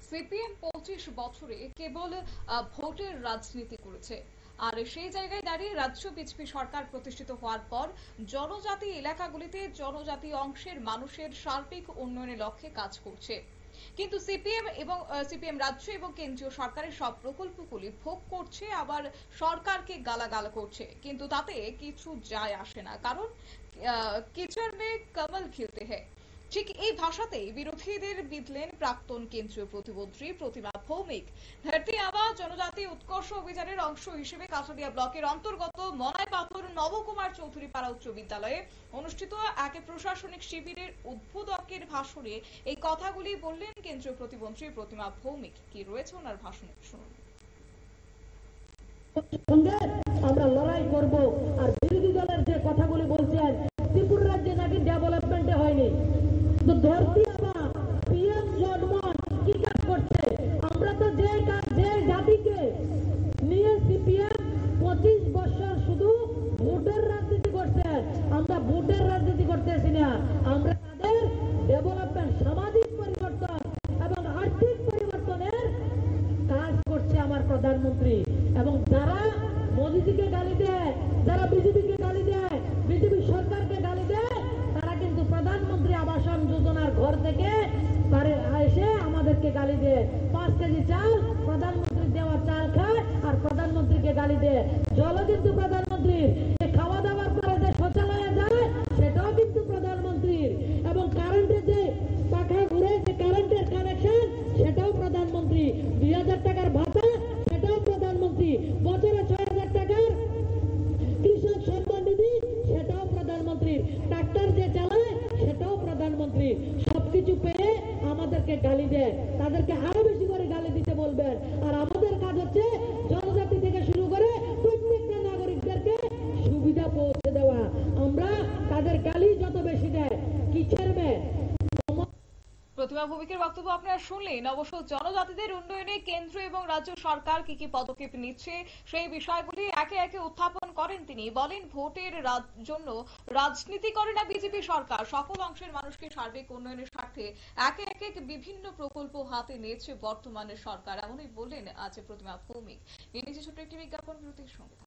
CPM 25 বছরে কেবল ভোটের রাজনীতি করেছে। আর সেই জায়গায় দাঁড়িয়ে রাজ্য বিজেপি সরকার প্রতিষ্ঠিত হওয়ার পর জনজাতি এলাকাগুলিতে জনজাতি অংশের মানুষের সার্বিক উন্নয়নের লক্ষ্যে কাজ করছে। কিন্তু সিপিএম রাজ্য এবং কেন্দ্রীয় সরকারের সব প্রকল্পগুলি ভোগ করছে, আবার সরকারকে গালাগাল করছে, কিন্তু তাতে কিছু যায় আসে না, কারণ কিচড় মে কমল খিলতে হ্যায়। ঠিক এই ভাষাতেই বিরোধীদের বিধলেন প্রাক্তন কেন্দ্রীয় প্রতিমন্ত্রী প্রতিমা ভৌমিক। ধরতি আওয়াজ জনজাতি উৎকর্ষ অভিযানের অংশ হিসেবে কাছাড়িয়া ব্লকের অন্তর্গত মনাইপাথর নবকুমার চৌধুরী পাড়া উচ্চ বিদ্যালয়ে অনুষ্ঠিত এক প্রশাসনিক শিবিরের উদ্বোধকের ভাষণে এই কথাগুলি বললেন কেন্দ্রীয় প্রতিমন্ত্রী প্রতিমা ভৌমিক। কি রয়েছে ওনার ভাষণে, শুনুন। আমরা লড়াই করব। আর বিরোধী দলের যে কথাগুলি বলছেন ত্রিপুরা রাজ্যে নাকি ডেভেলপমেন্টে হয়নি, তো ধরতি পিএম জন্মন কি কাজ করছে? আমরা তো যে জাতিকে নিয়ে সিপিএম 25 বছর শুধু ভোটের রাজনীতি করছেন, আমরা ভোটের রাজনীতি করতেছি না। আমরা তাদের ডেভেলপমেন্ট, সামাজিক পরিবর্তন এবং আর্থিক পরিবর্তনের কাজ করছে আমার প্রধানমন্ত্রী। এবং যারা মোদীজিকে গালি দেয়, যারা বিজেপিকে গালি দেয়, বিজেপি সরকারকে গালি দেয়, তারা কিন্তু প্রধানমন্ত্রী আবাসন যোজনার ঘর থেকে এসে আমাদেরকে গালি দেয়। 5 কেজি চাল প্রধানমন্ত্রী দেওয়া চাল খায় আর প্রধানমন্ত্রীকে গালি দেয়। জলও কিন্তু প্রধানমন্ত্রীর, খাওয়া দাওয়ার পরে যে শৌচালয়ে যায় সেটাও কিন্তু প্রধানমন্ত্রীর, এবং কারেন্টের যে পাখা ঘুরে যে কারেন্টের কানেকশন সেটাও প্রধানমন্ত্রী। 2000 টাকার ভাতা সেটাও প্রধানমন্ত্রী। বছরে 6000 টাকার কৃষক সম্মান নিধি সেটাও প্রধানমন্ত্রী। ট্রাক্টর যে চালায় সেটাও প্রধানমন্ত্রী। সবকিছু পেয়ে আমাদেরকে গালি দেয়, তাদেরকে আরো বেশি করে গালি দিতে বলবেন। আর আমাদের কাজ হচ্ছে জনজাতি থেকে শুরু করে প্রত্যেকটা নাগরিকদেরকে সুবিধা পৌঁছে দেওয়া। আমরা তাদের গালি যত বেশি দেয় কি ছাড়বে। প্রতিমা ভৌমিকের বক্তব্য আপনারা শুনলেন। অবশ্য জনজাতিদের উন্নয়নে কেন্দ্র এবং রাজ্য সরকার কি কি পদক্ষেপ নিচ্ছে সেই বিষয়গুলি একে একে উত্থাপন করেন তিনি। বলেন, ভোটের জন্য রাজনীতি করে না বিজেপি সরকার, সকল অংশের মানুষকে সার্বিক উন্নয়নের স্বার্থে একে একে বিভিন্ন প্রকল্প হাতে নিয়েছে বর্তমানের সরকার, এমনই বললেন আজ প্রতিমা ভৌমিক। নিয়ে নিচ্ছে ছোট্ট একটি বিজ্ঞাপন, বিরতির সঙ্গে।